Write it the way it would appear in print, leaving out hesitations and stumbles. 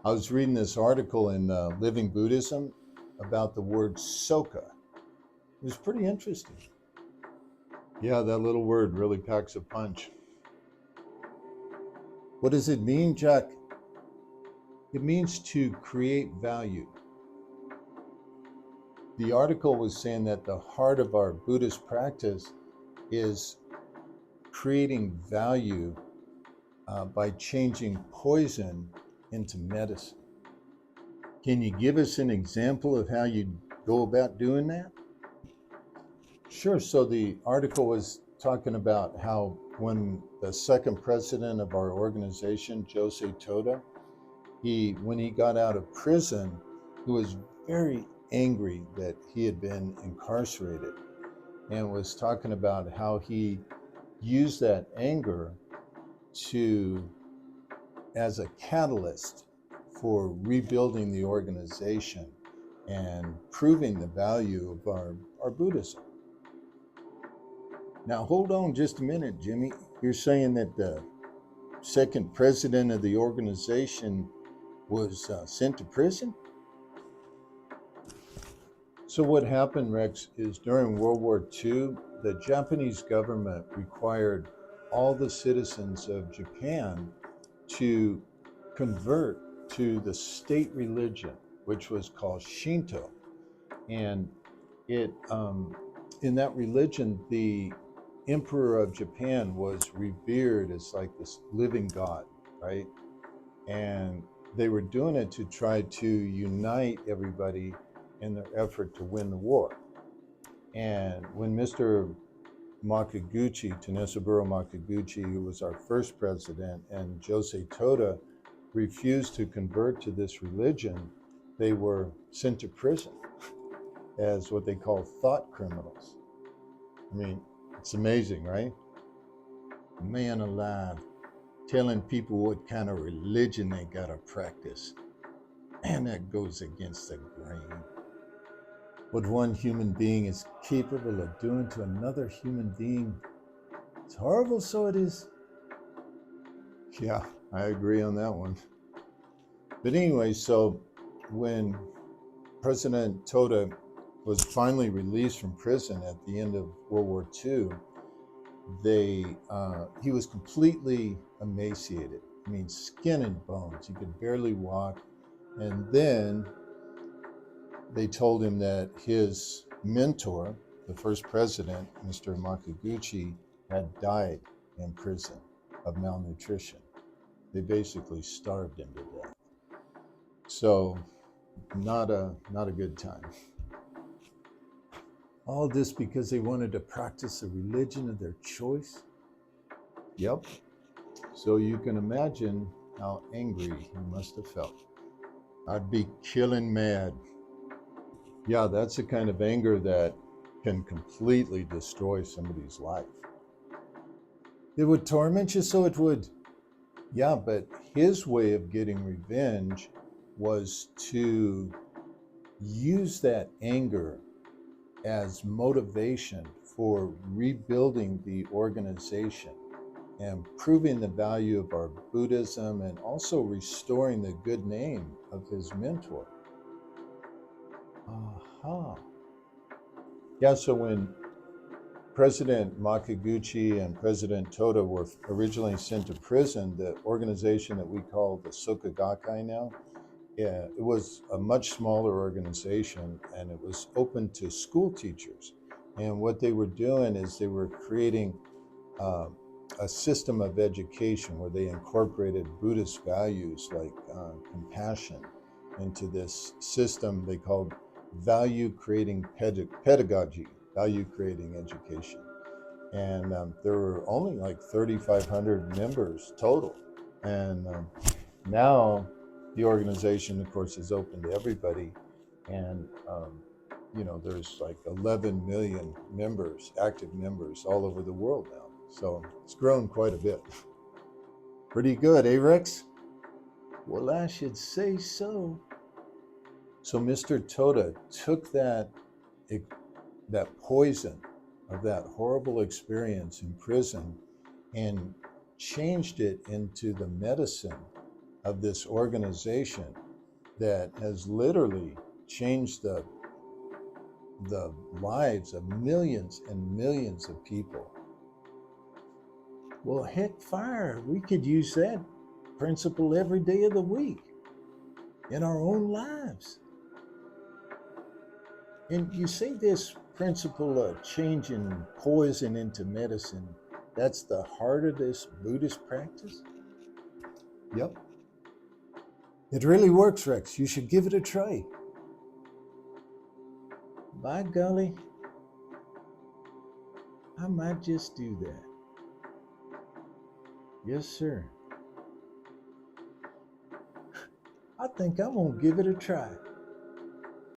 I was reading this article in Living Buddhism about the word soka. It was pretty interesting. Yeah, that little word really packs a punch. What does it mean, Jack? It means to create value. The article was saying that the heart of our Buddhist practice is creating value by changing poison into medicine. Can you give us an example of how you go about doing that? Sure. So the article was talking about how when the second president of our organization, Josei Toda, when he got out of prison, he was very angry that he had been incarcerated, and was talking about how he used that anger as a catalyst for rebuilding the organization and proving the value of our Buddhism. Now, hold on just a minute, Jimmy. You're saying that the second president of the organization was sent to prison? So what happened, Rex, is during World War II, the Japanese government required all the citizens of Japan to convert to the state religion, which was called Shinto. And in that religion, the Emperor of Japan was revered as like this living God, right? And they were doing it to try to unite everybody in their effort to win the war. And when Mr. Makaguchi, Tanesaburo Makaguchi, who was our first president, and Josei Toda refused to convert to this religion, they were sent to prison as what they call thought criminals. I mean, it's amazing, right? Man alive, telling people what kind of religion they gotta practice. And that goes against the grain. What one human being is capable of doing to another human being, it's horrible, so it is. Yeah, I agree on that one. But anyway, so when President Toda was finally released from prison at the end of World War II, he was completely emaciated. I mean, skin and bones. He could barely walk. And then they told him that his mentor, the first president, Mr. Makaguchi, had died in prison of malnutrition. They basically starved him to death. So, not a good time. All this because they wanted to practice a religion of their choice? Yep. So you can imagine how angry he must have felt. I'd be killing mad. Yeah, that's the kind of anger that can completely destroy somebody's life. It would torment you, so it would. Yeah, but his way of getting revenge was to use that anger as motivation for rebuilding the organization and proving the value of our Buddhism, and also restoring the good name of his mentor. Aha. Yeah, so when President Makaguchi and President Toda were originally sent to prison, the organization that we call the Soka Gakkai now, it was a much smaller organization, and it was open to school teachers. And what they were doing is they were creating a system of education where they incorporated Buddhist values like compassion into this system they called value creating pedagogy, value creating education. And there were only like 3,500 members total. And now the organization, of course, is open to everybody. And, there's like 11 million members, active members all over the world now. So it's grown quite a bit. Pretty good, eh, Rex? Well, I should say so. So Mr. Toda took that poison of that horrible experience in prison and changed it into the medicine of this organization that has literally changed the lives of millions and millions of people. Well, heck, fire, we could use that principle every day of the week in our own lives. And you see this principle of changing poison into medicine, that's the heart of this Buddhist practice? Yep. It really works, Rex. You should give it a try. By golly, I might just do that. Yes, sir. I think I'm gonna give it a try.